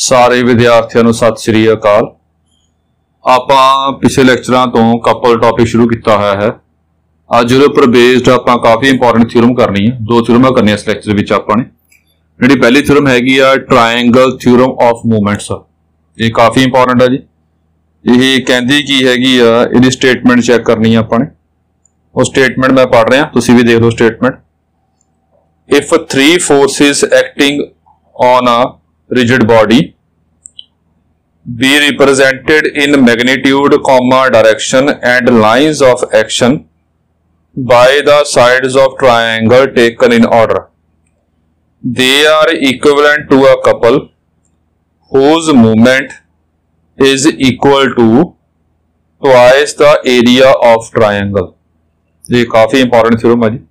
सारे विद्यार्थियों ਨੂੰ सत श्री अकाल। ਆਪਾਂ पिछले ਲੈਕਚਰਾਂ ਤੋਂ ਕਪਲ ਟੌਪਿਕ ਸ਼ੁਰੂ ਕੀਤਾ ਹੋਇਆ ਹੈ। ਅੱਜ ਉਹਦੇ ਉੱਪਰ ਬੇਸਡ ਆਪਾਂ ਕਾਫੀ ਇੰਪੋਰਟੈਂਟ ਥਿਊਰਮ ਕਰਨੀ ਹੈ। ਦੋ ਥਿਊਰਮਾਂ ਕਰਨੀਆਂ ਇਸ ਲੈਕਚਰ ਵਿੱਚ ਆਪਾਂ ਨੇ। ਜਿਹੜੀ ਪਹਿਲੀ ਥਿਊਰਮ ਹੈਗੀ ਆ ਟ੍ਰਾਇੰਗਲ ਥਿਊਰਮ ਆਫ ਮੂਵਮੈਂਟਸ, ਇਹ ਕਾਫੀ ਇੰਪੋਰਟੈਂਟ ਹੈ ਜੀ। ਇਹ ਕਹਿੰਦੀ ਕੀ ਹੈਗੀ ਆ, ਇਹਦੀ ਸਟੇਟਮੈਂਟ ਚੈੱਕ ਕਰਨੀ ਆ ਆਪਾਂ ਨੇ। ਉਹ ਸਟੇਟਮੈਂਟ ਮੈਂ ਪੜ੍ਹ ਰਿਹਾ, ਤੁਸੀਂ ਵੀ ਦੇਖ ਲਓ statement. If 3 forces acting on a rigid body be represented in magnitude, direction and lines of action by the sides of triangle taken in order, they are equivalent to a couple whose movement is equal to twice the area of triangle। ये काफी important theorem है जी।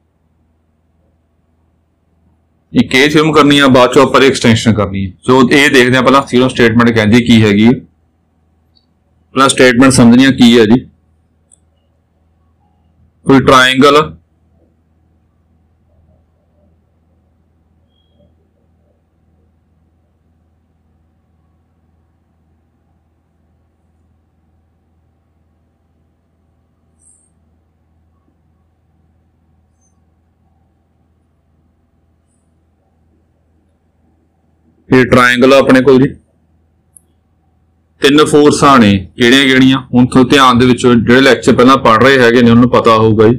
एक ये theorem करनी है, बाद चो पर एक्सटेंशन करनी है। जो ये देखते हैं पहला थ्योरम स्टेटमेंट कहती की हैगी, पहला स्टेटमेंट समझनी की है जी। कोई ट्राइंगल ये ट्राइंगल अपने को जी तीन फोर्सा ने किहड़ियां हुण तो ध्यान दे विच जिहड़े लैक्चर पहलां पढ़ रहे हैगे ने उन्होंने पता होगा जी,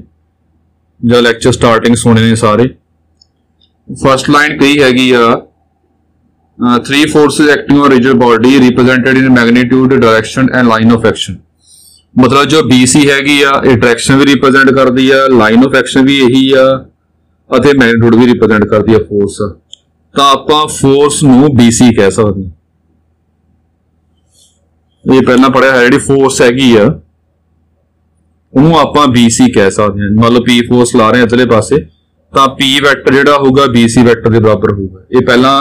जो लैक्चर स्टार्टिंग सुने ने सारे। फर्स्ट लाइन कही हैगी आ 3 forces acting on rigid body represented in magnitude, direction and line of action। मतलब जो BC हैगी आ, ये डायरेक्शन भी रिप्रेजेंट करती है, लाइन ऑफ एक्शन भी यही आ, अते मैग्नीट्यूड भी रिप्रेजेंट करती है फोर्स। तो आपां फोर्स नूं BC कह सकते हैं। ये पहला पढ़िया है, जी फोर्स हैगी आ उन्होंने आपां BC कह सकते हैं। मतलब P फोर्स ला रहे हैं इधरले पासे, तो P वैक्टर जिहड़ा होगा BC वैक्टर के बराबर होगा। ये पहला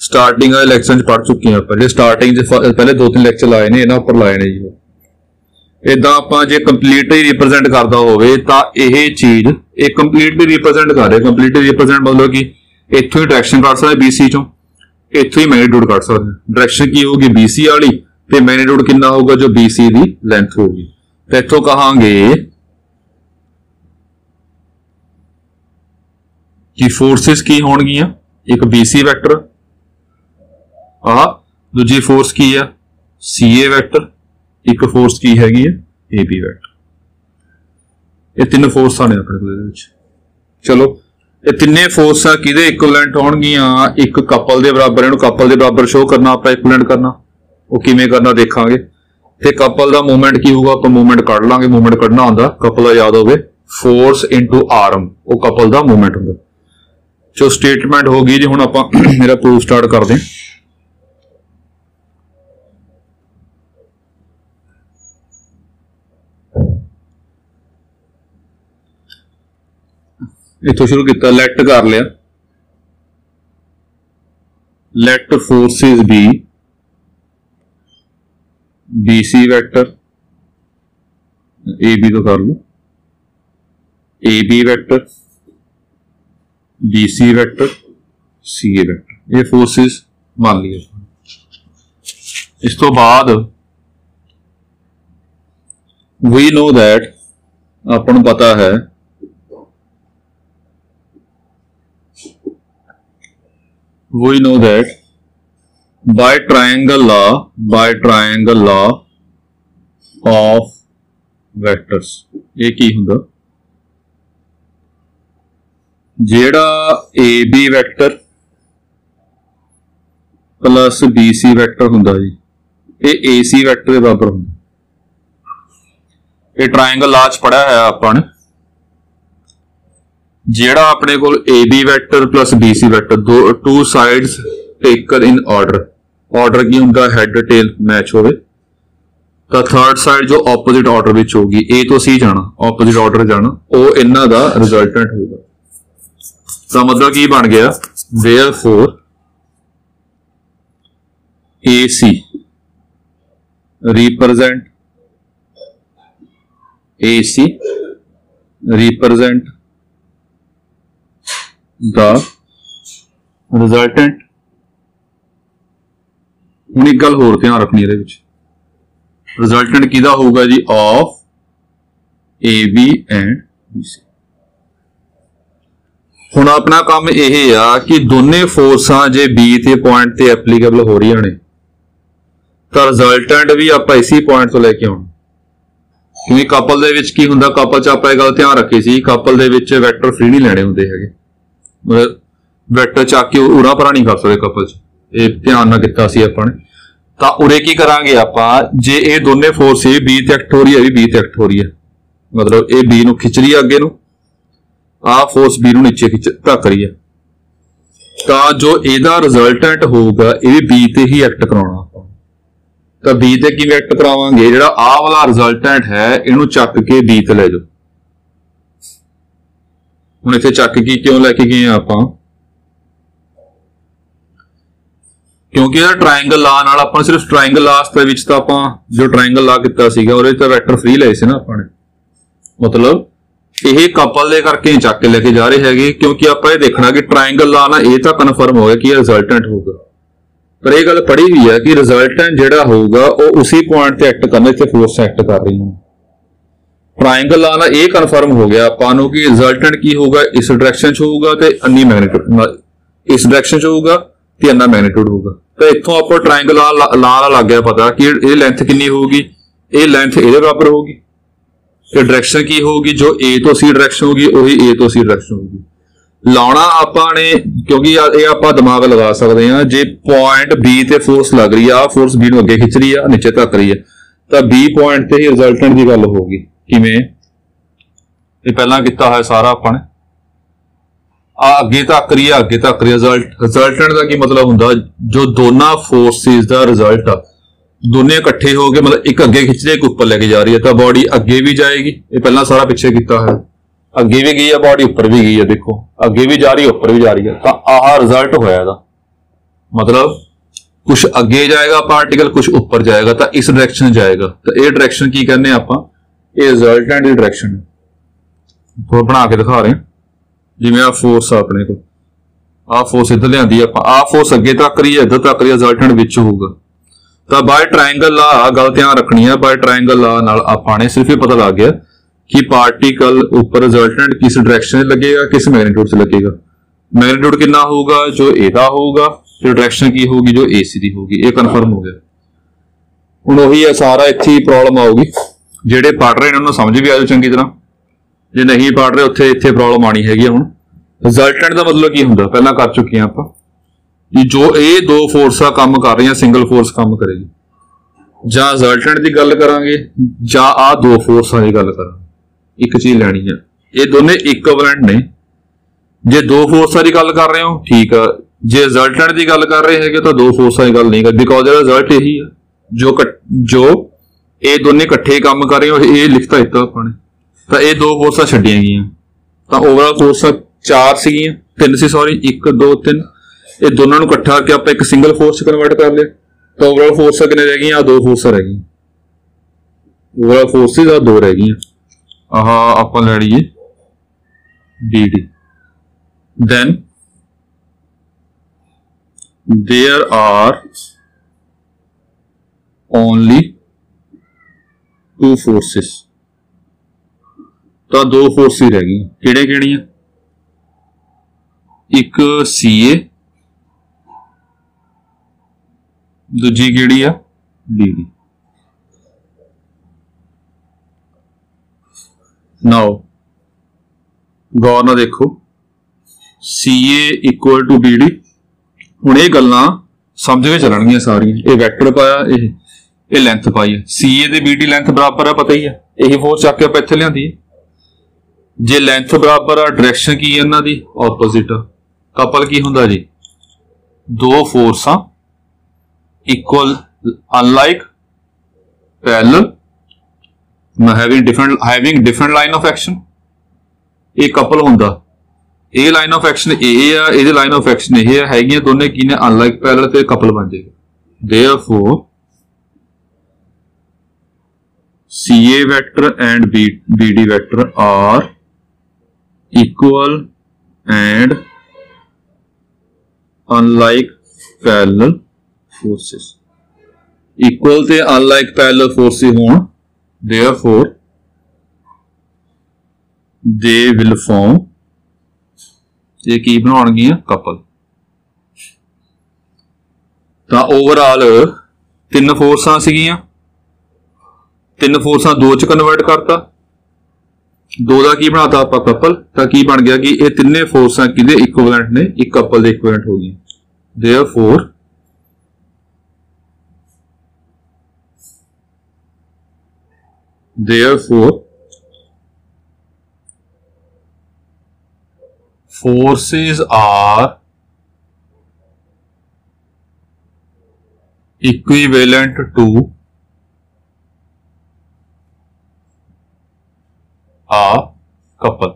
स्टार्टिंग वाले लैक्चर पढ़ चुके हैं आप, स्टार्टिंग पहले 2-3 लैक्चर लाए ने, इन्हां उपर लाए ने जी। इदां आपां जे कंप्लीटली रिप्रेजेंट करदा होवे तां इह चीज ये कंप्लीटली रिप्रेजेंट कर रहे। कंप्लीटली रिप्रेजेंट मतलब कि इत्थों ही डायरेक्शन कट सकते BC चों, इत्थों ही मैग्नीट्यूड कट सकते। डायरेक्शन की होगी BC वाली, ते मैग्नीट्यूड कितना होगा जो BC की लेंथ होगी। तो इत्थों कहांगे कि फोर्सेस की होणगियां, एक BC वैक्टर आ, दूजी फोर्स की है CA वैक्टर, एक फोर्स की हैगी है AB वैक्टर। ये तीन फोर्सा ने अपने को। चलो ये तिन्ने फोर्सा किहदे इक्विवेलेंट होणगियां, एक कपल दे बराबर। इहनूं कपल दे बराबर शो करना, आपां इक्विवेलेंट करना, वो किवें करना देखांगे। ते कपल दा मूवमेंट की होगा, आपां मूवमेंट कढ लांगे। मूवमेंट कढना हुंदा कपल दा याद होवे फोर्स इनटू आर्म, वो कपल दा मूवमेंट हुंदा। जो स्टेटमेंट होगी जी, हुण आपां मेरा प्रूफ स्टार्ट करदे। इथों शुरू किया, लेट कर लिया, let forces be BC vector, AB तो कर लो, AB vector, BC vector, CA vector. ये फोर्सेस मान लिया। इस तो बाद वी नो दैट, अपन पता है we know that by triangle law of vectors, ये की हुंदा, जेड़ा AB vector plus BC vector हुंदा जी, ये AC वैक्टर के बराबर हुंदा। ये ट्राइंगल लॉ च पढ़िया है आपां ने। जेड़ा अपने को AB vector plus BC vector two sides taken in order, order की उनका हेड टेल मैच होवे, तो थर्ड साइड जो ऑपोजिट ऑर्डर विच होगी, A तो C जाना, ऑपोजिट ऑर्डर जाना, वो इन्हां दा रिजल्टेंट होगा। तो मतलब की बन गया, therefore AC represent the resultant हुण एक गल होर ध्यान रखनी इहदे विच, रिजल्टेंट किहदा होऊगा जी of A B and B C. हुण अपना काम यह आ कि दोने फोर्सां जे बी ते पॉइंट ते एप्लीकेबल हो रही ने तो रिजल्टेंट भी आपां इसी पॉइंट तो लैके आउणा, क्योंकि कपल दे विच की हुंदा, कपल च आपां इह गल ध्यान रखी सी, कपल दे विच वैक्टर फ्री नहीं लैणे हुंदे हैगे, मतलब वैक्टर चक के उरा परा नहीं कर सकते कपल च, ये ध्यान ना किता सी आपां ने। तां उरे की करांगे आपां, जे ये दोने फोर्स ये बी ते एक्ट हो रही है, भी बी ते एक्ट हो रही है, मतलब ये बी नूं खिच रही है अगे नूं, आ फोर्स बी नूं नीचे खिच धक रही है, तां जो इहदा रिजल्टेंट होगा ये भी बी ते ही एक्ट कराउणा आपां। तां बी ते किवें एक्ट करावांगे, जिहड़ा आ वाला रिजल्टेंट है इहनूं चक के बी ते ले जाओ। हुण इत्थे चक के क्यों लैके गए आपां, क्योंकि ट्रायंगल ला नाल आपां सिर्फ ट्रायंगल ला दे विच तां आपां जो ट्रायंगल ला कीता सीगा ਉਹਦੇ ਤੇ ਵੈਕਟਰ फ्री ਲਏ ਸੀ ना आपां ने, मतलब ਇਹ कपल ਦੇ ਕਰਕੇ ਚੱਕ ਕੇ ਲੈ ਕੇ ਜਾ ਰਹੇ ਹੈਗੇ, क्योंकि ਆਪਾਂ ਇਹ ਦੇਖਣਾ कि ट्रायंगल ला ना ਇਹ ਤਾਂ ਕਨਫਰਮ ਹੋ ਗਿਆ कि ਰਿਜ਼ਲਟੈਂਟ ਹੋਊਗਾ, पर यह गल पढ़ी हुई है कि रिजल्टेंट ਜਿਹੜਾ ਹੋਊਗਾ ਉਹ ਉਸੇ ਪੁਆਇੰਟ ਤੇ ਐਕਟ ਕਰਨਾ ਜਿੱਥੇ ਫੋਰਸ ਐਕਟ ਕਰ ਰਹੀ ਹੈ। ट्रायंगल ला ना ਇਹ ਕਨਫਰਮ ਹੋ ਗਿਆ ਆਪਾਂ ਨੂੰ कि रिजल्टेंट ਕੀ ਹੋਊਗਾ, ਇਸ ਡਾਇਰੈਕਸ਼ਨ 'ਚ ਹੋਊਗਾ ਤੇ ਇੰਨੀ ਮੈਗਨੀਟਿਊਡ, ਇਸ ਡਾਇਰੈਕਸ਼ਨ 'ਚ ਹੋਊਗਾ ਤੇ ਇੰਨਾ ਮੈਗਨੀਟਿਊਡ ਹੋਊਗਾ। तो इत्थों आप ट्रायंगल ला लग गया पता कि ये लेंथ कितनी होगी, ये लेंथ ये बराबर होगी, तो डायरेक्शन की होगी जो ए तो सी डायरेक्शन होगी वही ए तो सी डायरेक्शन होगी। लाना आपने क्योंकि ये आप दिमाग लगा सकते हैं, जे पॉइंट बी ते फोर्स लग रही है, आ फोर्स बी नूं अगे खिंच रही है, नीचे धक रही है, तो बी पॉइंट ते ही रिजल्टेंट की गल होगी। किवें ये पहला किया है सारा आपने अगे तक रही है, अगे तक रही है। रिजल्टेंट का की मतलब हुंदा, जो दोनों फोर्सिस का रिजल्ट आ दोने इकट्ठे हो गए, मतलब एक अगे खिंच रही है एक ऊपर लेके जा रही है, तो बॉडी अगे भी जाएगी, ये पहला सारा पिछे किया है, अगे भी गई है बॉडी ऊपर भी गई है, देखो अगे भी जा रही है ऊपर भी जा रही है, तो आह रिजल्ट होया दा, मतलब कुछ अगे जाएगा पार्टिकल कुछ ऊपर जाएगा, तो इस डायरेक्शन जाएगा, तो ये डायरेक्शन की कहने आपां, ये रिजल्टेंट की डायरेक्शन थोड़ा बना के दिखा रहे हैं। जिवें आ फोर्स अपने को आ फोर्स इधर लियांदी आपां, आ फोर्स अगे तक रही है, इधर तक रही है, रिजल्टेंट विच होगा। तो बाय ट्रायंगल ला गल ध्यान रखनी है, बाय ट्रायंगल ला नाल आपां ने सिर्फ ये पता लग गया कि पार्टिकल ऊपर रिजल्टेंट किस डायरेक्शन लगेगा, किस मैग्नीट्यूड से लगेगा, मैग्नीट्यूड कितना होगा जो एदा होगा, फिर डायरेक्शन की होगी जो ए सी दी होगी, ये कन्फर्म हो गया। हुण ओही है सारा, इत्थे प्रॉब्लम आऊगी, जिहड़े पढ़ रहे इन्हां नूं समझ भी आ जाओ चंगी तरह, जे नहीं पढ़ रहे उत्थे इत्थे प्रॉब्लम आनी हैगी। हुण रिजल्टेंट का मतलब की हुंदा पहला कर चुके हैं आपां कि जो ये दो फोर्सा काम कर रही हैं, सिंगल फोर्स काम करेगी, जां रिजल्टेंट की गल करांगे जां आ दो फोर्सां की गल करांगे, एक चीज लैनी है, ये दोने इक्विवेलेंट ने। जे दो फोर्सां की गल कर रहे हो ठीक है, जे रिजल्टेंट की गल कर रहे हैं तो दो फोर्सां की गल नहीं कर, बिकॉज रिजल्ट यही है जो ये दोने इकट्ठे काम कर रहे हो, ये लिखता दिता अपने, तो ये दो फोर्सां छड्डियां गईयां, तो ओवरऑल फोर्सां 4 सीगियां, 3 सी सॉरी 1 2 3, ये दोनों को इकट्ठा करके आप एक सिंगल फोर्स कन्वर्ट कर लिया, तो ओवरऑल फोर्स कितने रह गई, दो फोर्स रह गई, ओवरऑल फोर्सेस आ दो रह गई। आप ले लीए D D, then there are only 2 forces, तो दो फोर्स ही रह गई, किहड़े किहड़ियां, एक सी ए, दूजी किहड़ी आ डी डी। नाउ गौर ना देखो, सी ए इक्वल टू डी डी, हुण ये गल्लां समझ के चलणगियां सारियां, ये वैक्टर पाया, ये लेंथ पाई है, सी ए ते बी डी लेंथ बराबर है, पता ही है, यही फोर्स चक के आप इत्थे लियांदी है। जे लेंथ बराबर आ, डायरेक्शन की है इन्हां दी ऑपोजिट, कपल की हुंदा जी, दो फोर्सां equal unlike parallel having different line of action, ये कपल हुंदा, ये लाइन ऑफ एक्शन ये आ, ये लाइन ऑफ एक्शन ये हैगियां, दोने की ने अनलाइक पैरेलल ते कपल बन जाएगा। Therefore C A vector and B D vector are equal and unlike parallel forces। Equal ते अनलाइक पैरेलल फोर्सेस होण, देयरफॉर दे विल फॉर्म, ये की बनाउणगीਆਂ कपल। तां ओवरऑल 3 फोर्सां सीगीਆਂ, 3 फोर्सां 2 च कन्वर्ट करता, 2 का की बनाता आप कपल, तो की बन गया कि ये तिन्ने फोर्सां किहदे इक्विवेलेंट ने, एक कपल दे इक्विवेलेंट हो गई। Therefore forces are equivalent to a couple।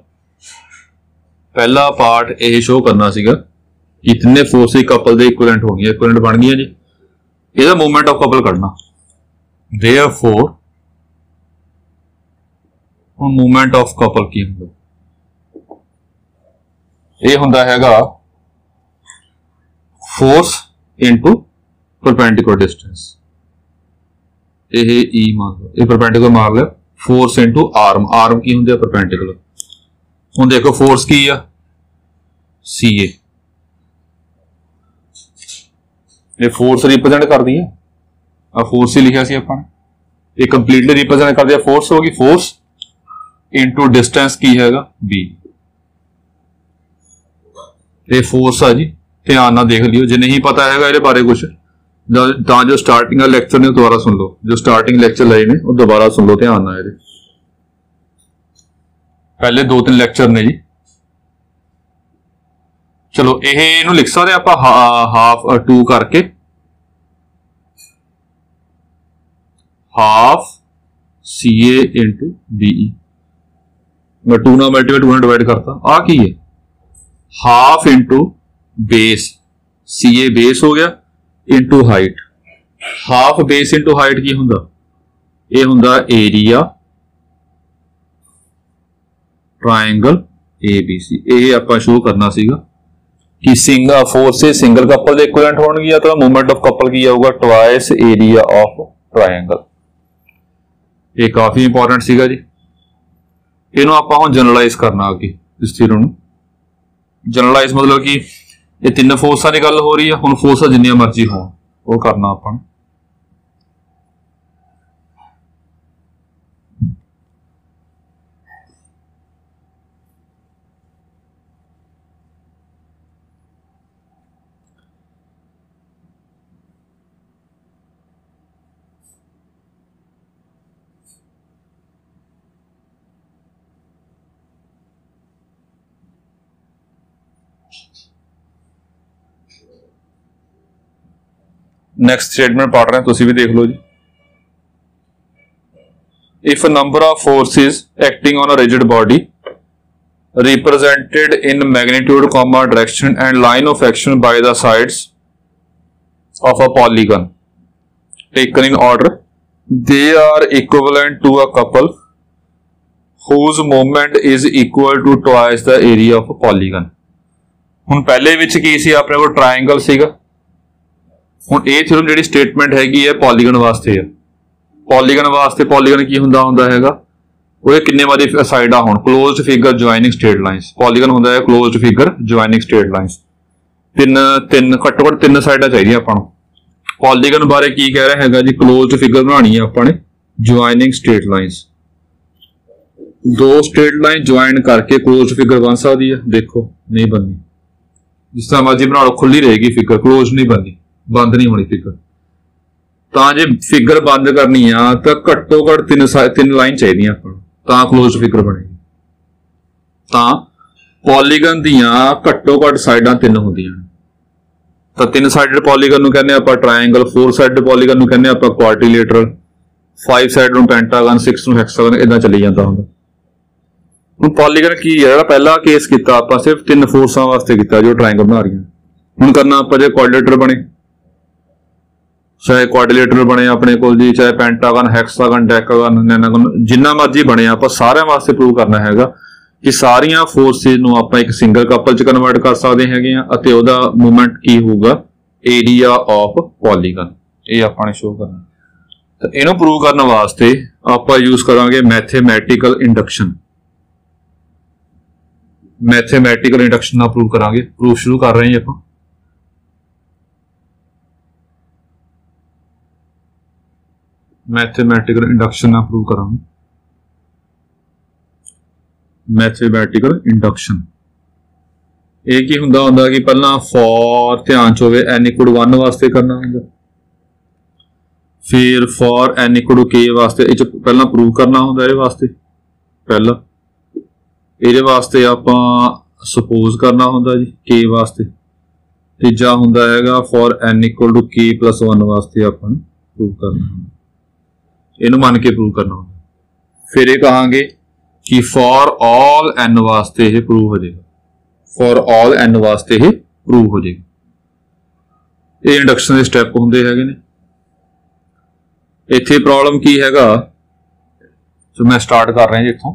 पहला पार्ट यह शो करना सीगा कि तिन्ने फोर्स कपल दे इक्विवेलेंट हो गई, इक्विवेलेंट बन गई जी। ਇਹਦਾ मूवमेंट ऑफ कपल करना। देयरफॉर ਹੁਣ मूवमेंट ऑफ कपल की ਹੁੰਦਾ, ਇਹ ਹੁੰਦਾ ਹੈਗਾ फोर्स इनटू परपेंडिकुलर डिस्टेंस। ਇਹ E मान लो, ਇਹ परपेंडिकुलर मार लिया, फोर्स इनटू आर्म, आर्म की ਹੁੰਦੀ ਹੈ परपेंडिकुलर। ਹੁਣ देखो फोर्स की आ CA, ये फोर्स रिप्रेजेंट कर दी है, फोर्स ही लिखा सी अपन, ये कंप्लीटली रिप्रेजेंट कर दिया, फोर्स होगी, फोर्स इनटू डिस्टेंस की हैगा B। ये फोर्स आ जी, ध्यान ना देख लियो, जे नहीं पता है ये बारे कुछ ਤਾਂ जो स्टार्टिंग लैक्चर ने दोबारा सुन लो, जो स्टार्टिंग लैक्चर लए ने वो दोबारा सुन लो ध्यान ना, ये पहले 2-3 लैक्चर ने जी। चलो ये लिख सकते आप हाफ 2 करके, हाफ CA इंटू BE, मैं 2 ना मल्टीप्लाई 2 डिवाइड करता, आ की है half into base, CA base हो गया into height, half base into height की हुंदा, ये हुंदा एरिया ट्रायंगल ABC। ये आपां शो करना सीगा कि सिंगल फोर्सेस सिंगल कपल दे इक्विवेलेंट होणगे, तो मूवमेंट ऑफ कपल की आऊगा ट्वाइस एरिया ऑफ ट्रायंगल। ये काफी इंपॉर्टेंट सीगा जी, इहनूं आपां हुण जनरलाइज करना आगे इस थ्योरम नूं। जनरलाइज मतलब कि ये 3 फोर्सां की गल हो रही है, हुण फोर्सां जिन्नियां मर्जी होण वो करना आपां। नेक्स्ट स्टेटमेंट पढ़ रहे हैं, तुसी भी देख लो जी। If number of forces acting on a rigid body represented in magnitude comma direction and line of action by the sides of a polygon taken in order, they are equivalent to a couple whose moment is equal to twice the area of a polygon। हुण पहले विच की सी अपने को triangle सीगा, हुण ये theorem जिहड़ी statement हैगी है पॉलीगन वास्ते है। पॉलीगन वास्ते पॉलीगन की हुंदा हैगा, वो किन्ने वारी साइडां होण, closed figure joining straight lines. Polygon हुंदा है closed figure joining straight lines, तीन घट्टो घट्ट 3 साइडां चाहिए आपां नूं। पॉलीगन बारे की कह रहा हैगा जी, क्लोज्ड फिगर बनानी है आपां ने joining straight lines. 2 straight line join करके क्लोज्ड फिगर बन सकती है, देखो नहीं बननी, जिस तरह मर्जी बना लो, खुली रहेगी फिगर, क्लोज नहीं बननी, बंद नहीं होनी फिगर। तां जे फिगर बंद करनी आ तो घट्टो घट्ट 3 लाइन चाहिए तां क्लोज फिगर बनेगी। तां पॉलीगन दियां घट्टो घट्ट साइडां 3 होंदियां, तो 3 साइडेड पॉलीगन नूं कहने आपां ट्रायंगल, 4 साइडेड पॉलीगन नूं कहने आपां क्वाड्रिलेटरल, 5 साइड नूं पेंटागन, 6 नूं हेक्सागन, इदां चली जांदा हुंदा। हुण पॉलीगन की है, पहला केस किया आपां सिर्फ 3 फोर्सां वास्ते किया जो ट्रायंगल बना रही। हुण करना आपां जे क्वाड्रिलेटर बने, चाहे क्वाड्रिलेटर बने अपने को जी, चाहे पेंटागन, हेक्सागन, डेकागन, नैनागन, जिन्ना मर्जी बने, आप सारे वास्ते प्रूव करना हैगा कि सारियां फोर्सेस नूं आपां एक सिंगल कपल च कन्वर्ट कर सकते हैं, मूवमेंट की होगा एरिया ऑफ पॉलीगन। ये आपां ने शो करना। तो इनू प्रूव करने वास्ते आप यूज करांगे मैथेमैटिकल इंडक्शन। मैथेमैटिकल इंडक्शन ना प्रूव करांगे। प्रूफ शुरू कर रहे हैं आप। मैथेमैटिकल इंडक्शन ना प्रूव करांगे। मैथेमैटिकल इंडक्शन ये की हुंदा हुंदा कि पहला फॉर ध्यान च होवे n इक्वल 1 वास्ते करना हुंदा, फिर फॉर n इक्वल k वास्ते ये पहला प्रूव करना हुंदा। ये वास्ते पहला ये वास्ते आपां सपोज करना हुंदा जी k वास्ते। तीजा हुंदा हैगा for n equal to k plus 1 वास्ते आपां प्रूव करना हुंदा, इनू मान के प्रूव करना हुंदा। फिर ये कहांगे कि फॉर ऑल n वास्ते ये प्रूव हो जाएगा। फॉर ऑल n वास्ते ही प्रूव हो जाएगा। ये इंडक्शन के स्टैप होंदे हैगे ने। इत्थे प्रॉब्लम की हैगा जो मैं स्टार्ट कर रहा जिथों,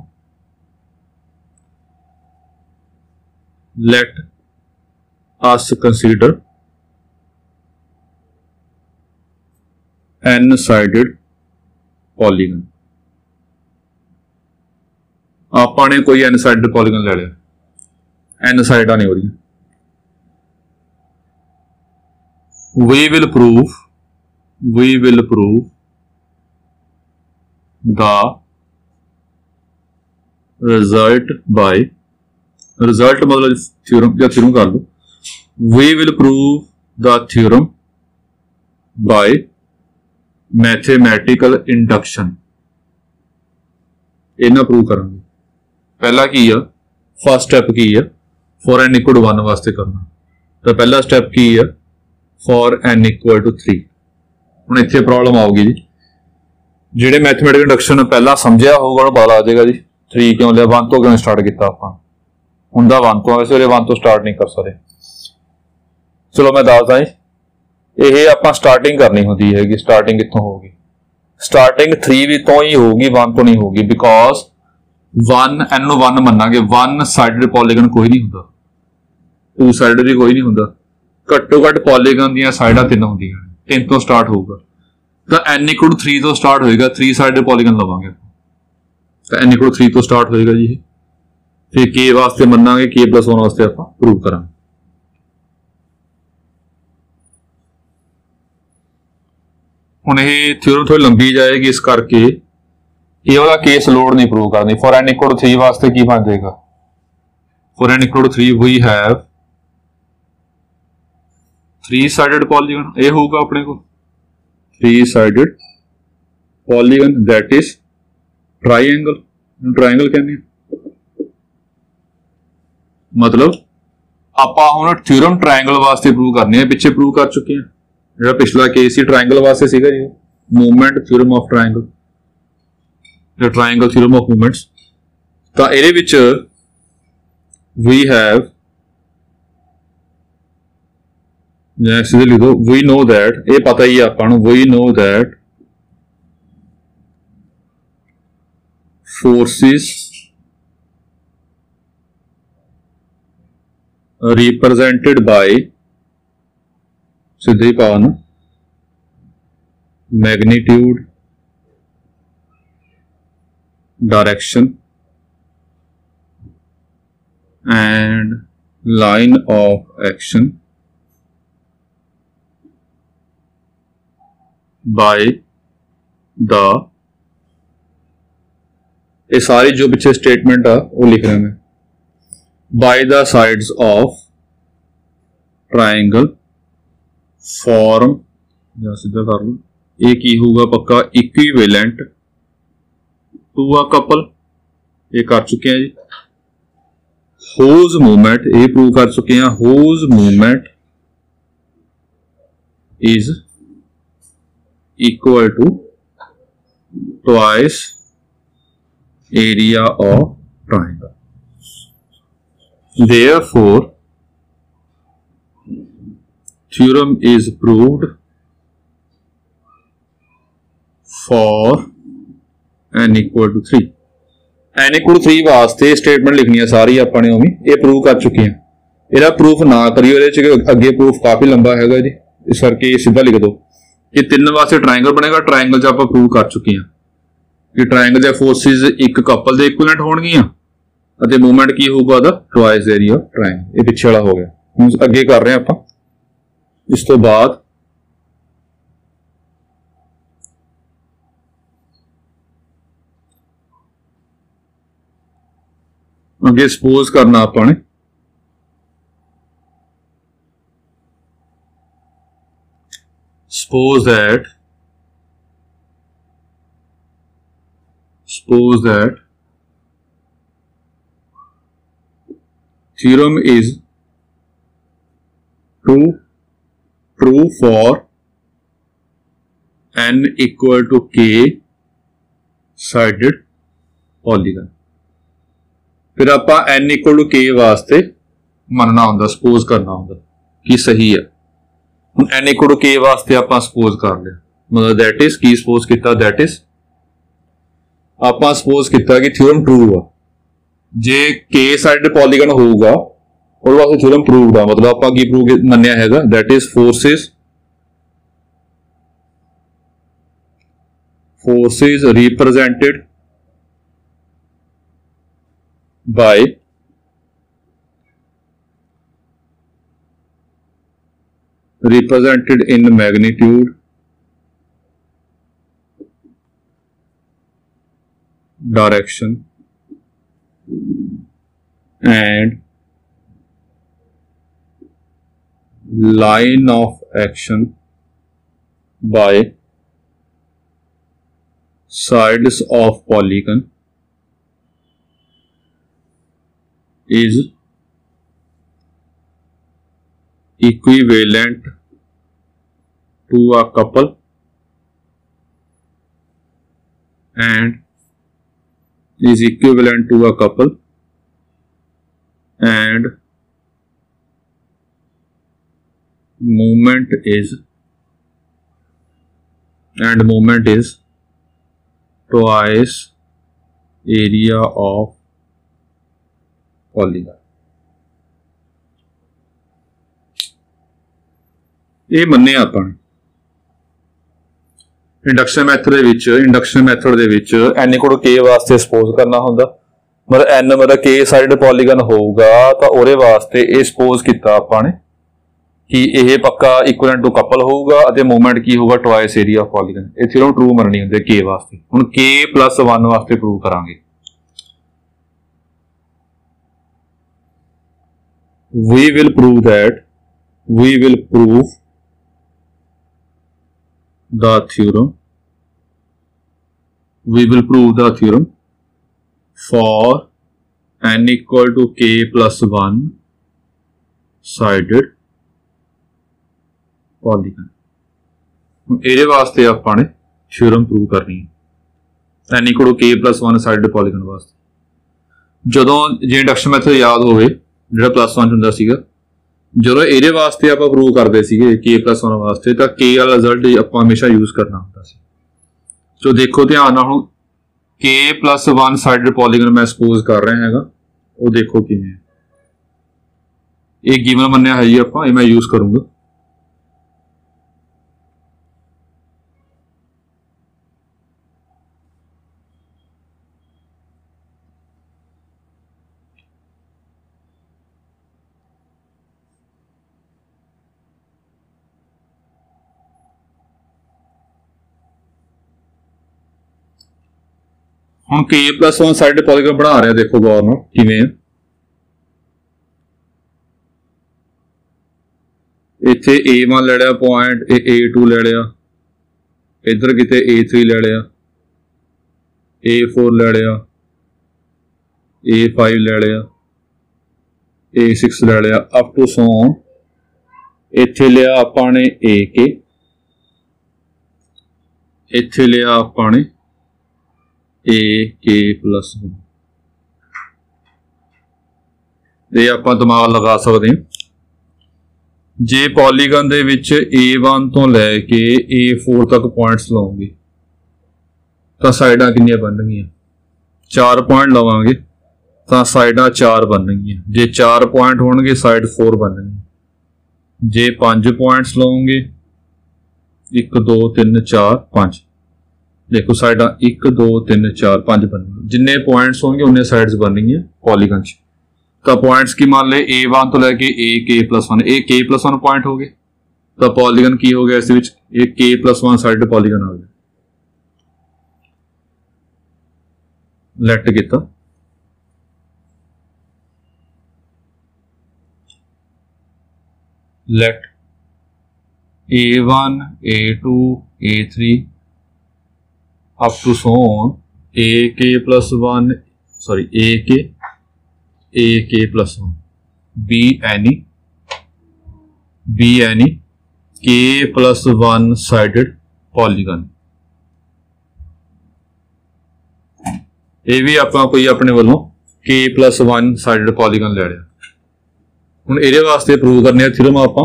let us consider n sided polygon. आपने कोई n साइडेड पॉलीगन ले लिया, n साइडा नहीं हो रही। we will prove the result by result मतलब थ्योरम या थ्योरम कर लो। we will prove the theorem by mathematical induction। इन्ना प्रूव करेंगे। पहला की है फर्स्ट स्टेप की है फॉर n इक्वल टू 1 वास्ते करना। तो पहला स्टेप की है फॉर n इक्वल टू 3। हुण इत्थे प्रॉब्लम आऊगी जी, जिहड़े मैथमेटिकल इंडक्शन पहला समझिया होगा उन्हें पता लग जाएगा जी 3 क्यों लिया, 1 तो क्यों स्टार्ट किया आपां। हुंदा 1 तो, वैसे 1 तो स्टार्ट नहीं कर सकते। चलो मैं दसदा जी, ये आपां स्टार्टिंग करनी होंदी है। स्टार्टिंग कित्थों होगी? स्टार्टिंग 3 भी तो ही होगी, 1 तो नहीं होगी। बिकॉज 1 n नूं 1 मन्नांगे, 1 साइडेड पॉलीगन कोई नहीं हुंदा, 2 साइडेड भी कोई नहीं हुंदा। घट्टो घट पॉलीगन दीयां साइडां 3 हुंदियां, 3 तो स्टार्ट होगा। तो n इक्वल 3 तो स्टार्ट होएगा, 3 साइडेड पॉलीगन लवांगे तो n इक्वल 3 तो स्टार्ट होएगा जी। फिर k वास्ते मन्नांगे, k प्लस 1 वास्ते आपां प्रूव करांगे। हुण ये थ्योरम थोड़ी लंबी जाएगी, इस करके ये वाला केस लोड नहीं प्रूव करनी। फॉर n इक्वल 3 वास्ते की बन जाएगा? For n equal 3 we have 3 sided polygon. ये होगा अपने को 3 sided polygon that is triangle. Triangle कहने मतलब आपां हुण थ्योरम ट्राइंगल वास्ते प्रूव करनी है। पिछे प्रूव कर चुके हैं, जो पिछला केस ही ट्राइंगल वास्ते सीगा जी, movement theorem of triangle, triangle theorem of movements. तो इहदे विच वी हैव, सीधे लिख दो, वी नो दैट, ये पता ही है आपां नूं, we know that forces represented by, सीधे पावा ना, magnitude, direction and line of action by the, ये सारी जो पीछे स्टेटमेंट है वो लिख रहे हैं, bye the sides of triangle form, या सीधा कर लो, ये की होगा पक्का इक्विवेलेंट टू अ कपल। ये कर चुके हैं जी। होज मूवमेंट ये प्रूव कर चुके हैं, whose movement is equal to twice area of triangle. Therefore, theorem is proved for n equal to 3। n equal to 3 वास्ते स्टेटमेंट लिखनी है सारी अपने उम्मीद, ये प्रूव कर चुके हैं। ਇਹਦਾ प्रूफ ना करियो, अगे प्रूफ काफी लंबा है जी, इस करके सीधा लिख दो ये 3 वास्ते ट्रायंगल बनेगा। ट्रायंगल च आप प्रूव कर चुके हैं कि ट्रायंगल दी फोर्सिस एक कपल दे इक्विवेलेंट होणगियां ਅਤੇ मूवमेंट की होगा the twice area of triangle. ये पिछे वाला हो गया। हुण अगे कर रहे हैं आप। इस तो बाद अगे सपोज करना आपने suppose that theorem is true for n equal to k sided polygon। फिर आप n equal to k वास्ते मनना होंदा, सपोज करना होंदा कि सही है। हुण n equal to k वास्ते आप सपोज कर लिया, मतलब दैट इज की सपोज किया, दैट इज आप सपोज किया कि थ्योरम ट्रू आ। जे k साइडेड पॉलीगन होगा और वास्ते थ्योरम प्रूव्ड आ, मतलब आप की प्रूव मन्निया हैगा that is forces represented bye represented in magnitude, direction and line of action by sides of polygon is equivalent to a couple and movement is twice area of polygon। ये मन्ने अपन induction method दे विच n equal to k वास्ते suppose करना होंदा, मतलब n मतलब k साइड पॉलीगन होगा तो ओरे वास्ते ये सपोज किया आपने कि यह पक्का इक्विवेलेंट टू कपल होगा और मूवमेंट की होगा ट्वाइस एरिया ऑफ पॉलीगन। ये थ्योरम ट्रू मननी होंदी k वास्ते। हुण k + 1 वास्ते प्रूव करांगे। we will prove the theorem for n equal to k + 1 sided polygon। ये वास्ते आपने थ्योरम प्रूव करनी है n equal to k + 1 sided polygon वास्ते। जदों जे इंडक्शन मैथड याद होवे जिहड़ा +1 हुंदा सीगा, जो ये वास्ते आप प्रूव करते k + 1 वास्ते तो k वाला रिजल्ट आप हमेशा यूज करना होता सी। तो देखो ध्यान नाल हुण k + 1 साइडेड पॉलीगन मैं सपोज कर रहा है, वो देखो किवें ये गिवन मन्निया है जी, आप मैं यूज करूंगा। हम k + 1 साइड पॉलीगन बना रहे हैं, देखो गौर नाल किवें इत्थे A1 ले लिया पॉइंट, A2 ले लिया, इधर किते A3 ले लिया, A4 ले लिया, A5 ले लिया, A6 ले लिया, अप टू सो ऑन। इत्थे लिया आपने AK, इत्थे लिया आपने AK + 1। ये आप दिमाग लगा सकते हैं। जे पॉलीगन दे विच A1 तो लैके A4 तक पॉइंट्स लाओगे तो साइडां कितनी बननगियां? 4 पॉइंट लवांगे तो साइडां 4 बननगियां। जे 4 पॉइंट होणगे साइड 4 बननगी। जे 5 पॉइंट्स लाओगे 1 2 3 4 5 देखो साइड 1 2 3 4 5 बननी, जिन्ने पॉइंट्स होंगे उन्ने साइड्स बननी है पॉलीगन च। तो पॉइंट्स की मान ले A1 तो लैके AK+1, ए K+1 पॉइंट हो गए, तो पॉलीगन की हो गया इस विच एक K+1 साइड पॉलीगन आ गया। लेट किता late A1 A2 A3 up to so on AK+1 sorry AK+1 be any K+1 sided polygon। ये भी आप कोई अपने वालों K+1 साइडेड पॉलीगन ले लिया। हुण इहदे वास्ते प्रूव करने थ्योरम आपां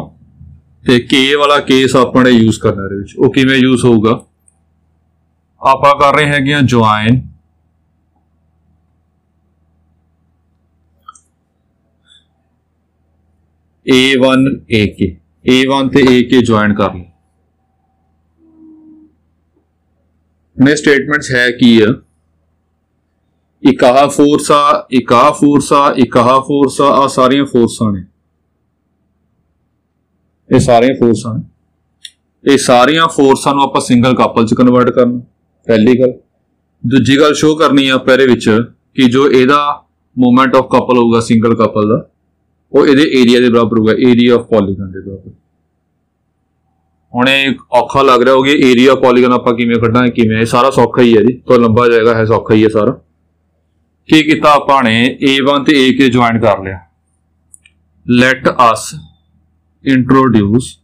ते K वाला केस आपने यूज करना है। वो किवें यूज होगा, आपां कर रहे हैं ज्वाइन A1 AK, A1 ते AK ज्वाइन कर लिया। ने स्टेटमेंट्स है की है एक आह फोर्स आ एक आह फोर्स आ एक आह फोर्स आ सारियां फोर्सां ने, ये सारियां फोर्सां ने, ये सारियां फोर्सां नूं आपां सिंगल कपल च कन्वर्ट करना पहली गल। दूजी गल शो करनी है पहले विच कि जो एदा मोमेंट ऑफ कपल होगा सिंगल कपल का वो एदे एरिया के बराबर होगा, एरिया ऑफ पॉलीगन के बराबर। हुण औखा लग रहा होगा एरिया ऑफ पॉलीगन आपां किवें कढांगे किवें, सारा सौखा ही है जी, तो लंबा जाएगा है सौखा ही है सारा। की कीता आपां ने A1 ते AK ज्वाइन कर लिया। लेट अस इंट्रोड्यूस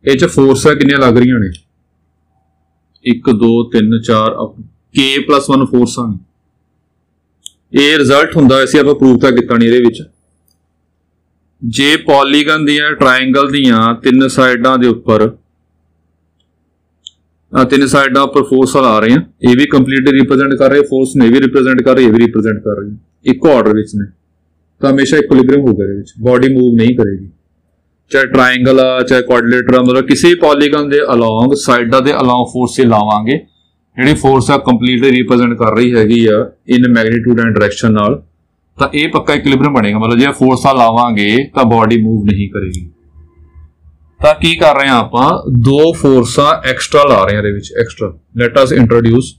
ये फोर्स कितनी लग रही ने 1 2 3 4 K+1 फोर्सा ने। ये रिजल्ट हुंदा वैसे आप प्रूव तो किता नहीं इहदे विच। जे पॉलीगन दियां ट्रायंगल दियां तीन साइडां दे उपर तीन साइडां उपर फोर्स आ रहे हैं, ये भी कंप्लीटली रिप्रेजेंट कर रहे फोर्स ने, भी रिप्रेजेंट कर रहे, ये भी रिप्रेजेंट कर रहे हैं इको ऑर्डर विच ने, तो हमेशा इक्विलिब्रियम होगा, बॉडी मूव नहीं करेगी। चाहे ट्रायंगल आ चाहे क्वाड्रिलेटर आ, मतलब किसी पॉलीगन के अलॉन्ग साइडा के अलॉन्ग फोर्स से लावांगे जी फोर्स आ कंप्लीटली रिप्रेजेंट कर रही हैगी आ इन मैग्नीट्यूड एंड डायरेक्शन नाल, तो यह पक्का इक्विलिब्रियम बनेगा। मतलब जो फोर्स आ लावांगे तो बॉडी मूव नहीं करेगी। तो की कर रहे हैं आप दो फोर्सा एक्सट्रा ला रहे हैं extra. Let us introduce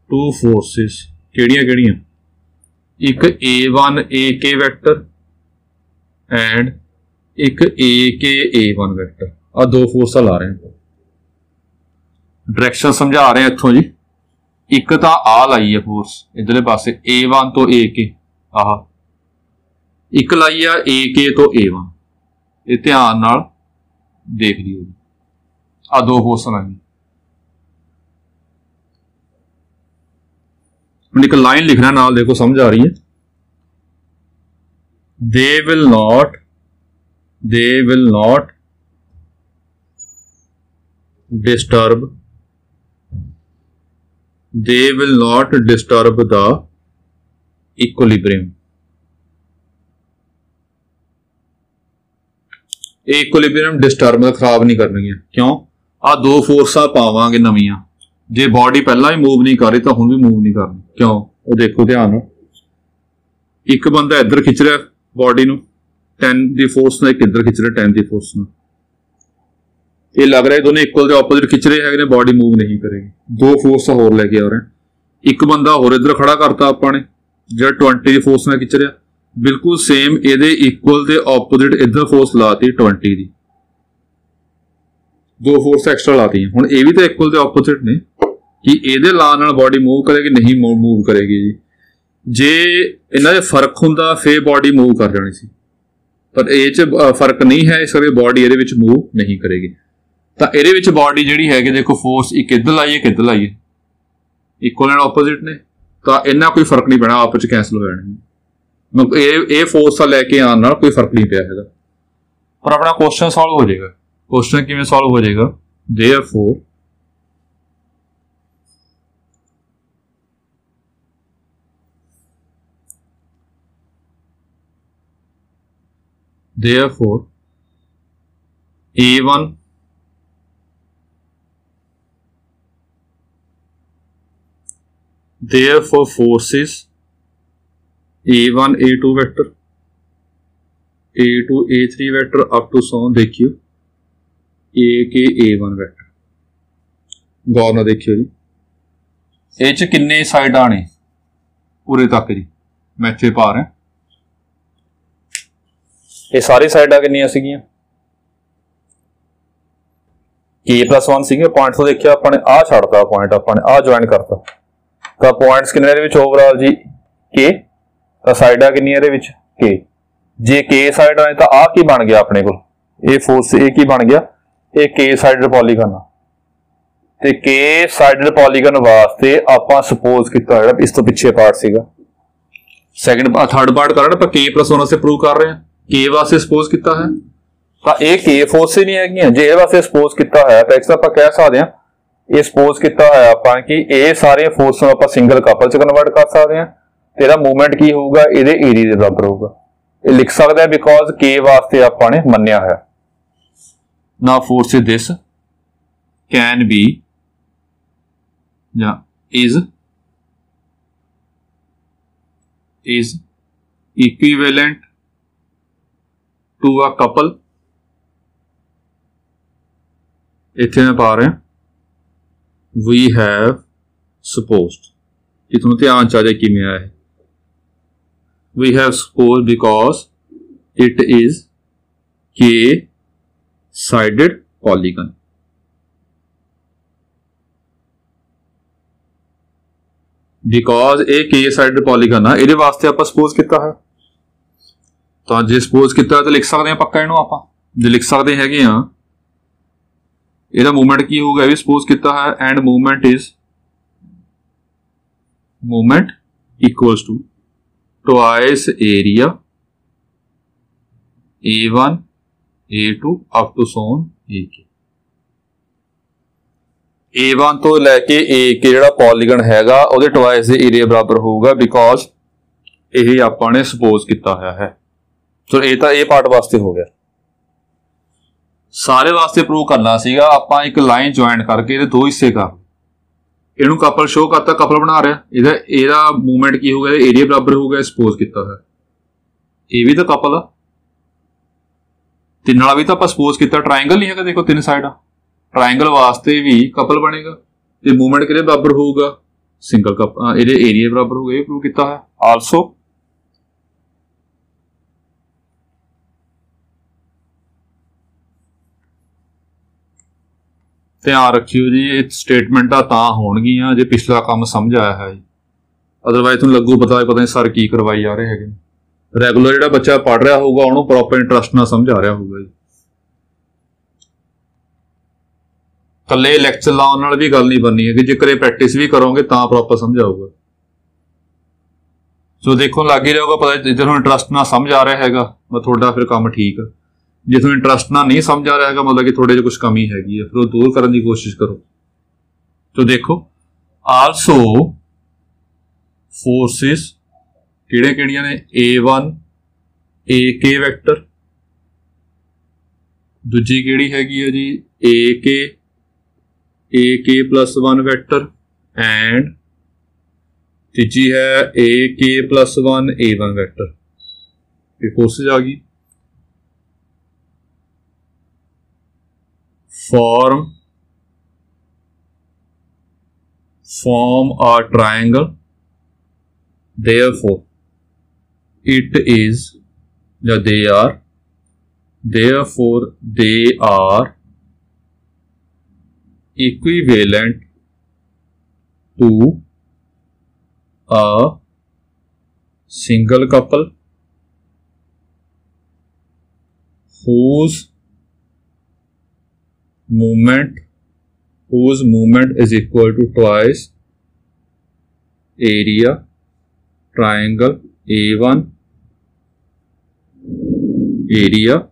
two forces केड़ियां एक A1 AK वैक्टर एंड एक AK A1 वैक्टर, आ दो फोर्सा ला रहे हैं। डायरेक्शन समझा रहे हैं इत्थों जी। एक तो आ लाई है फोर्स इधरले पासे A1 तो AK, आह एक लाई है AK तो A1, ये ध्यान नाल देख लियो जी, आ दो फोर्स लाई। एक लाइन लिखना नाल देखो समझ आ रही है। They will not disturb the equilibrium. Equilibrium disturb खराब नहीं करनी है। क्यों? आ दो फोर्सा पावांगे नवीं, जे बॉडी पहला ही मूव नहीं कर रही तो हुण भी मूव नहीं करनी। क्यों? वो देखो ध्यान, एक बंदा इधर खिंच रहा बॉडी नूं 10 की फोर्स नाल, एक इधर खिंच रहा 10 की फोर्स नाल, ये लग रहा है दोनों इक्वल के ऑपोजिट खिंच रहे हैं, बॉडी मूव नहीं करेगी। दो फोर्स होर लेके आ रहे हैं, एक बंदा होर इधर खड़ा करता आपने जो 20 की फोर्स नाल खिंच रहा, बिल्कुल सेम ये इक्वल के ऑपोजिट इधर फोर्स लाती 20 की, दो फोर्स एक्स्ट्रा लाती है। हुण ये भी तो इक्वल के ऑपोजिट ने कि ये ला नाल बॉडी मूव करेगी नहीं मूव करेगी जी। जे इन्हां दे फर्क हुंदा फिर बॉडी मूव कर जानी सी, पर ये फर्क नहीं है, इस करके बॉडी ये मूव नहीं करेगी। तो ये बॉडी जी है देखो फोर्स एक इधर लाइए एक इधर लाइए, इक्वल एंड ऑपोजिट ने, तो इन्ना कोई फर्क नहीं पैना, आपस कैंसल हो जाने। ये फोर्स लैके आने नाल कोई फर्क नहीं पिया है, पर अपना क्वेश्चन सॉल्व हो जाएगा। क्वेश्चन किवें सॉल्व हो जाएगा? Therefore A1 therefore forces A1 A2 vector A2 A3 vector up to so on देखियो A के A1 vector गौर ना देखियो जी ਇਹ 'ਚ ਕਿੰਨੇ ਸਾਈਡਾਂ ਨੇ ਉਰੇ ਤੱਕ ਜੀ ਮੈਂ ਇੱਥੇ ਪਾ ਰਿਹਾ ਇਹ ਸਾਰੀ ਸਾਈਡਾਂ ਕਿੰਨੀਆਂ ਸੀਗੀਆਂ k+1 ਸੀਗੇ ਪੁਆਇੰਟ ਤੋਂ ਦੇਖਿਆ ਆਪਾਂ ਨੇ ਆਹ ਛੱਡਤਾ ਪੁਆਇੰਟ ਆਪਾਂ ਨੇ ਆਹ ਜੁਆਇਨ ਕਰਤਾ ਤਾਂ ਪੁਆਇੰਟਸ ਕਿੰਨੇ ਇਹਦੇ ਵਿੱਚ ਓਵਰਆਲ ਜੀ k ਤਾਂ ਸਾਈਡਾਂ ਕਿੰਨੀਆਂ ਇਹਦੇ ਵਿੱਚ k ਜੇ k ਸਾਈਡਾਂ ਨੇ ਤਾਂ ਆਹ ਕੀ ਬਣ ਗਿਆ ਆਪਣੇ ਕੋਲ ਇਹ ਫੋਰਸ ਇਹ ਕੀ ਬਣ ਗਿਆ ਇਹ k ਸਾਈਡਡ ਪੋਲੀਗਨ ਆ ਤੇ k ਸਾਈਡਡ ਪੋਲੀਗਨ ਵਾਸਤੇ ਆਪਾਂ ਸਪੋਜ਼ ਕੀਤਾ ਜਿਹੜਾ ਇਸ ਤੋਂ ਪਿੱਛੇ ਪਾਰਟ ਸੀਗਾ ਸੈਕੰਡ ਥਰਡ ਪਾਰਟ ਕਰ ਰਹੇ ਆਪਾਂ k+1 ਵਾਸਤੇ ਪ੍ਰੂਵ ਕਰ ਰਹੇ ਹਾਂ k ਵਾਸਤੇ ਸਪੋਜ਼ ਕੀਤਾ ਹੈ ਤਾਂ ਇਹ k ਫੋਰਸ ਹੀ ਨਹੀਂ ਹੈਗੀਆਂ ਜੇ ਇਹ ਵਾਸਤੇ ਸਪੋਜ਼ ਕੀਤਾ ਹੋਇਆ ਤਾਂ ਇਸ ਆਪਾਂ ਕਹਿ ਸਕਦੇ ਹਾਂ ਇਹ ਸਪੋਜ਼ ਕੀਤਾ ਹੋਇਆ ਆਪਾਂ ਕਿ ਇਹ ਸਾਰੇ ਫੋਰਸ ਨੂੰ ਆਪਾਂ ਸਿੰਗਲ ਕਪਲ ਚ ਕਨਵਰਟ ਕਰ ਸਕਦੇ ਹਾਂ ਤੇ ਇਹਦਾ ਮੂਵਮੈਂਟ ਕੀ ਹੋਊਗਾ ਇਹਦੇ ਏਰੀਆ ਦੇ ਬਰਾਬਰ ਹੋਊਗਾ ਇਹ ਲਿਖ ਸਕਦੇ ਆ ਬਿਕੋਜ਼ k ਵਾਸਤੇ ਆਪਾਂ ਨੇ ਮੰਨਿਆ ਹੋਇਆ ਨਾ ਫੋਰਸ ਦਿਸ ਕੈਨ ਬੀ ਜਾਂ is equivalent to a couple ਇੱਥੇ ਮੈਂ ਪਾ ਰਿਹਾ we have supposed ਇਹ ਤੁਹਾਨੂੰ ਧਿਆਨ ਚ ਆ ਜਾਏ ਕਿਵੇਂ ਆਇਆ ਹੈ we have supposed because it is k sided polygon because a K side polygon है ये वास्ते आप सपोज किया है तो जे सपोज किया तो लिख सकते हैं पक्का इनू आप जो लिख सकते हैं ਇਹਦਾ मूवमेंट की होगा भी सपोज किया है and movement is movement equals to twice area A1 A2 up to सोन AK A1 तो लैके AK ਜਿਹੜਾ ਪੋਲੀਗਨ ਹੈਗਾ ਉਹਦੇ ਟਵਾਈਸ ਦੇ ਏਰੀਆ ਬਰਾਬਰ ਹੋਊਗਾ ਬਿਕੋਜ਼ ਇਹ ਆਪਾਂ ਨੇ ਸਪੋਜ਼ ਕੀਤਾ ਹੋਇਆ ਹੈ ਸੋ ਇਹ ਤਾਂ ਇਹ ਪਾਰਟ ਵਾਸਤੇ ਹੋ ਗਿਆ ਸਾਰੇ ਵਾਸਤੇ ਪ੍ਰੂਵ ਕਰਨਾ ਸੀਗਾ ਆਪਾਂ ਇੱਕ ਲਾਈਨ ਜੁਆਇਨ ਕਰਕੇ ਇਹਦੇ ਦੋ ਹਿੱਸੇ ਕਰ ਇਹਨੂੰ ਕਪਲ ਸ਼ੋ ਕਰਤਾ ਕਪਲ ਬਣਾ ਰਿਹਾ ਇਹਦਾ ਮੂਵਮੈਂਟ ਕੀ ਹੋਊਗਾ ਇਹਦੇ ਏਰੀਆ ਬਰਾਬਰ ਹੋਊਗਾ ਸਪੋਜ਼ ਕੀਤਾ ਹੈ ਇਹ ਵੀ ਤਾਂ ਕਪਲ ਆ ਤਿੰਨ ਵਾਲਾ ਵੀ ਤਾਂ ਆਪਾਂ ਸਪੋਜ਼ ਕੀਤਾ ਟ੍ਰਾਇੰਗਲ ਨਹੀਂ ਹੈਗਾ ਦੇਖੋ ਤਿੰਨ ਸਾਈਡਾਂ ट्रायंगल वास्ते भी कपल बनेगा तो मूवमेंट किहदे बराबर होगा सिंगल कप इहदे एरिया बराबर होगा ये प्रूव किया है आल्सो ध्यान रखियो जी ये स्टेटमेंटा तां होणगियां जे पिछला काम समझ आया है अदरवाइज तुहानूं लगू पता नहीं सर की करवाई जा रहे हैं रैगूलर जिहड़ा बच्चा पढ़ रहा होगा उहनूं प्रॉपर इंटरस्ट नाल समझ आ रहा होगा जी कल्ले लैक्चर लाउण नाल भी गल नहीं बननी है कि जे करे प्रैक्टिस भी करोगे तो प्रॉपर समझ आऊगा सो देखो लग ही रहेगा पता जे तुहानूं इंटरस्ट ना समझ आ रहा हैगा मैं थोड़ा फिर काम ठीक है जे तुहानूं इंटरस्ट ना नहीं समझ आ रहा हैगा मतलब कि थोड़े जो कुछ कमी हैगी है फिर वो दूर करने की कोशिश करो तो देखो आल्सो फोर्सिस किहड़ियां ने A1 AK वैक्टर दूजी किहड़ी हैगी है जी AK+1 वैक्टर एंड तीजी है AK+1 A1 वैक्टर ये फोर्सेज आ गई form a triangle therefore it is therefore they are equivalent to a single couple whose movement is equal to twice area triangle A1 area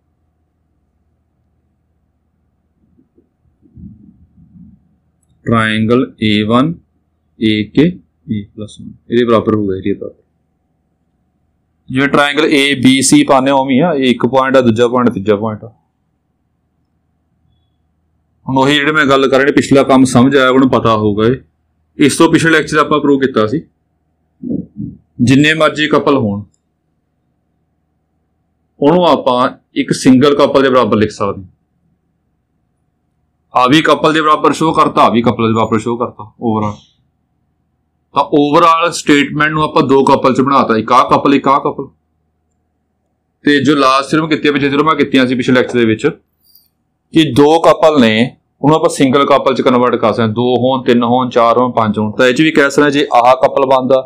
triangle A1 AK A+1 ये बराबर होगा area बराबर जो triangle ABC पाने उवें ही आ एक point आ दूजा point तीजा point आ ਹੁਣ ਉਹੀ ਜਿਹੜੇ मैं गल कर रहा पिछला काम समझ आया उन्होंने पता होगा। इस तो पिछले लैक्चर आप प्रूव किया सी जिन्ने मर्जी कपल होण ਉਹਨੂੰ ਆਪਾਂ एक सिंगल कपल के बराबर लिख सकते हैं। आ भी कपल के बराबर शो करता, आ भी कपल के बराबर शो करता ओवरऑल। तो ओवरऑल स्टेटमेंट ਨੂੰ ਆਪਾਂ दो कपल च बनाता, एक आ कपल एक आ कपल। ਤੇ जो लास्ट सिर्फ कीतियां पिछले सिर्फ मैं कीतियां सी पिछले लैक्चर ਦੇ ਵਿੱਚ कि दो कपल ने ਉਹਨੂੰ ਆਪਾਂ ਸਿੰਗਲ ਕਪਲ ਚ ਕਨਵਰਟ ਕਰ ਸਕਦੇ, 2 ਹੋਣ 3 ਹੋਣ 4 ਹੋਣ 5 ਹੋਣ। ਤਾਂ ਇਹ ਚ ਵੀ ਕਹਿ ਸਕਦੇ ਜੇ ਆਹ ਕਪਲ ਬਣਦਾ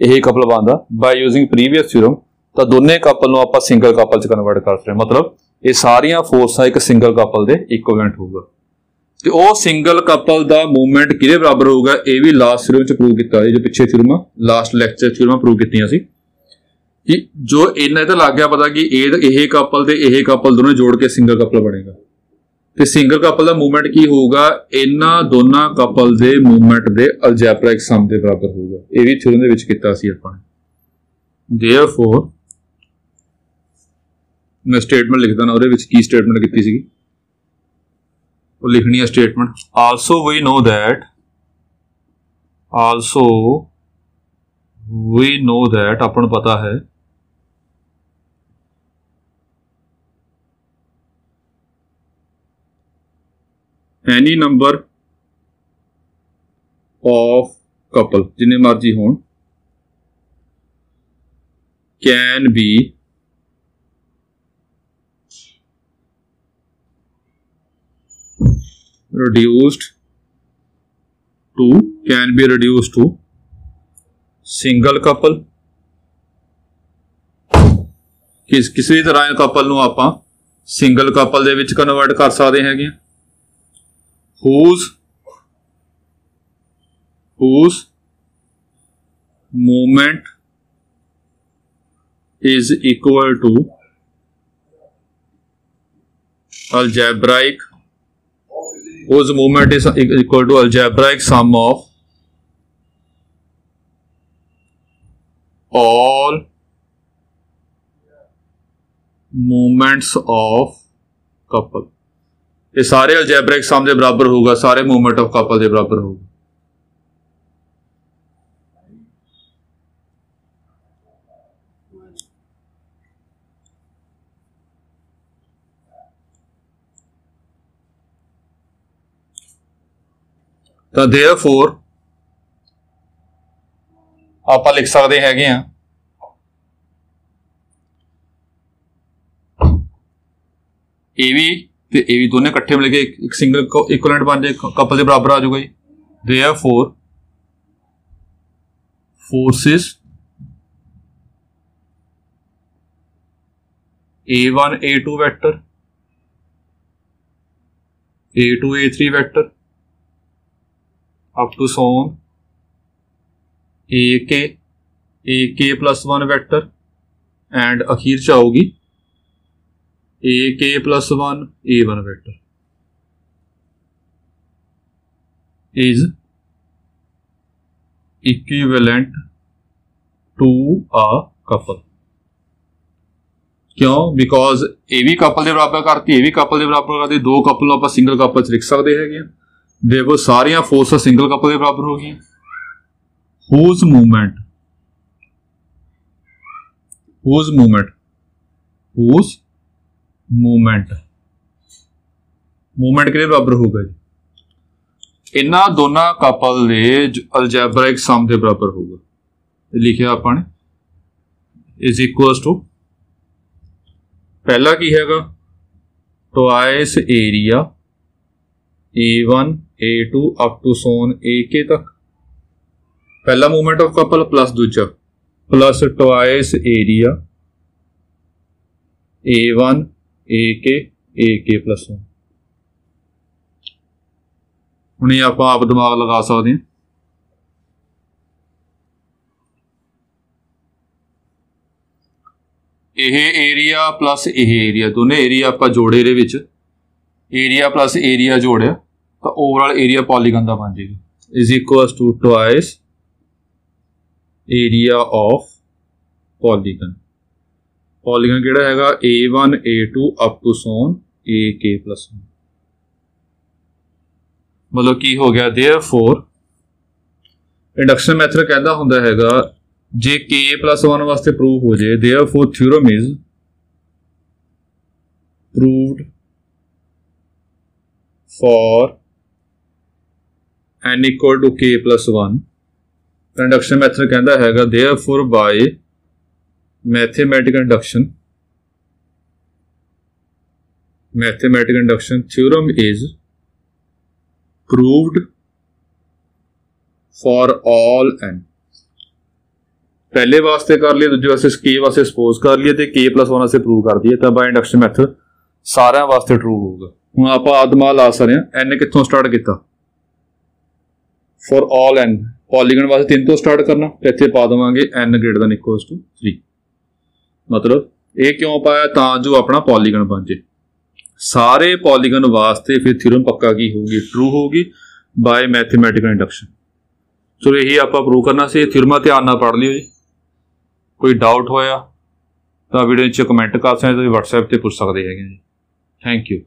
ਇਹ ਕਪਲ ਬਣਦਾ ਬਾਈ ਯੂਜ਼ਿੰਗ ਪ੍ਰੀਵੀਅਸ ਥਿਊਰਮ, ਤਾਂ ਦੋਨੇ ਕਪਲ ਨੂੰ ਆਪਾਂ ਸਿੰਗਲ ਕਪਲ ਚ ਕਨਵਰਟ ਕਰ ਸਕਦੇ। मतलब ਇਹ ਸਾਰੀਆਂ ਫੋਰਸਾਂ ਇੱਕ ਸਿੰਗਲ ਕਪਲ ਦੇ ਇਕੁਇਵਲੈਂਟ ਹੋਊਗਾ। ਤੇ ਉਹ ਸਿੰਗਲ ਕਪਲ ਦਾ ਮੂਵਮੈਂਟ ਕਿਹਦੇ ਬਰਾਬਰ ਹੋਊਗਾ ਇਹ ਵੀ ਲਾਸਟ ਥਿਊਰਮ ਚ ਪ੍ਰੂਵ ਕੀਤਾ। ਇਹ ਜੋ ਪਿੱਛੇ theorem last lecture theorem prove ਕੀਤੀਆਂ ਸੀ कि जो इन्ना तो लग गया पता कि यह कपल ते यह कपल दोनों जोड़ के सिंगल कपल बनेगा। तो सिंगल कपल का मूवमेंट की होगा इन्ना दोनों कपल के मूवमेंट के अलजैब्रिक सम के बराबर होगा। यह भी थ्योरम दे विच कीता सी आपां ने। देयरफॉर मैं स्टेटमेंट लिखदा ना, उहदे विच की स्टेटमेंट कीती सीगी वो लिखनी है statement. Also we know that आपां नूं पता है एनी नंबर ऑफ कपल जिन्ने मर्जी होण can be reduced to single couple. किसी भी तरह कपल नूं आपां सिंगल कपल दे विच कन्वर्ट कर सकते हैं। whose movement is equal to algebraic sum of all movements of couple। ये सारे अलजैब्रिक सम के बराबर होगा, सारे मूवमेंट ऑफ कपल के बराबर होगा। तो देयरफॉर आप लिख सकते हैं ये भी ते ये भी दोनों इकट्ठे मिल के एक सिंगल इक्विवेलेंट बन जाए, कपल के बराबर आ जाऊगा जी। Therefore forces A1 A2 vector A2 A3 vector up to so on AK plus 1 vector and अखीर च आऊगी AK plus 1 A1 vector is equivalent to a couple। क्यों? बिकॉज ये भी कपल के बराबर करती, ये भी कपल के बराबर करती, दो कपल आप सिंगल कपल च लिख सकते हैं। देखो सारिया फोर्स सिंगल कपल के बराबर हो गई। whose मूवमेंट के बराबर होगा जी इन्हां दोनों कपल के अलजैब्रिक सम के बराबर होगा। लिखिया आपने इज इक्वल्स टू पहला की हैगा twice area A1 A2 up to सोन AK तक, पहला मूवमेंट ऑफ कपल प्लस दूजा plus twice area A1 AK plus 1। हुण आप दिमाग लगा सकते हैं। यह एरिया प्लस यह एरिया दोनों एरिया आप जोड़े दे विच एरिया प्लस एरिया जोड़िया तो ओवरऑल एरिया पॉलीगन का बन जाएगा is equals to twice area of polygon. Polygon केड़ा हैगा A1 A2 अप टू सोन AK प्लस 1। मतलब की हो गया देयरफॉर इंडक्शन मैथड कहता हुंदा हैगा जे k+1 वास्ते प्रूव हो जाए therefore theorem is proved for n equal to k+1। Induction method कहता हैगा therefore by mathematical induction theorem is proved for all n। पहले वास्ते कर लिए, दूजे वास्ते k वास्ते सपोज कर लिए, k+1 वास्ते प्रूव कर दिए, तो बाय इंडक्शन मैथड सारे वास्ते ट्रू होगा। हुण आपां आदमा ला सकते हैं n कित्थों स्टार्ट किया फॉर ऑल n, पॉलीगन वास्ते 3 तो स्टार्ट करना, तो इत्थे पा देवांगे n greater than equals to 3। मतलब ये क्यों पाया, तां जो अपना पॉलीगन बन जाए। सारे पॉलीगन वास्ते फिर थ्योरम पक्का की होगी, ट्रू होगी बाय मैथमेटिकल इंडक्शन। चलो यही आपां प्रूव करना सी। थ्योरम ध्यान नाल पढ़ लियो जी। कोई डाउट होया तो वीडियो नीचे कमेंट कर सकते, व्हाट्सएप पर पूछ सकते हैं जी। Thank you.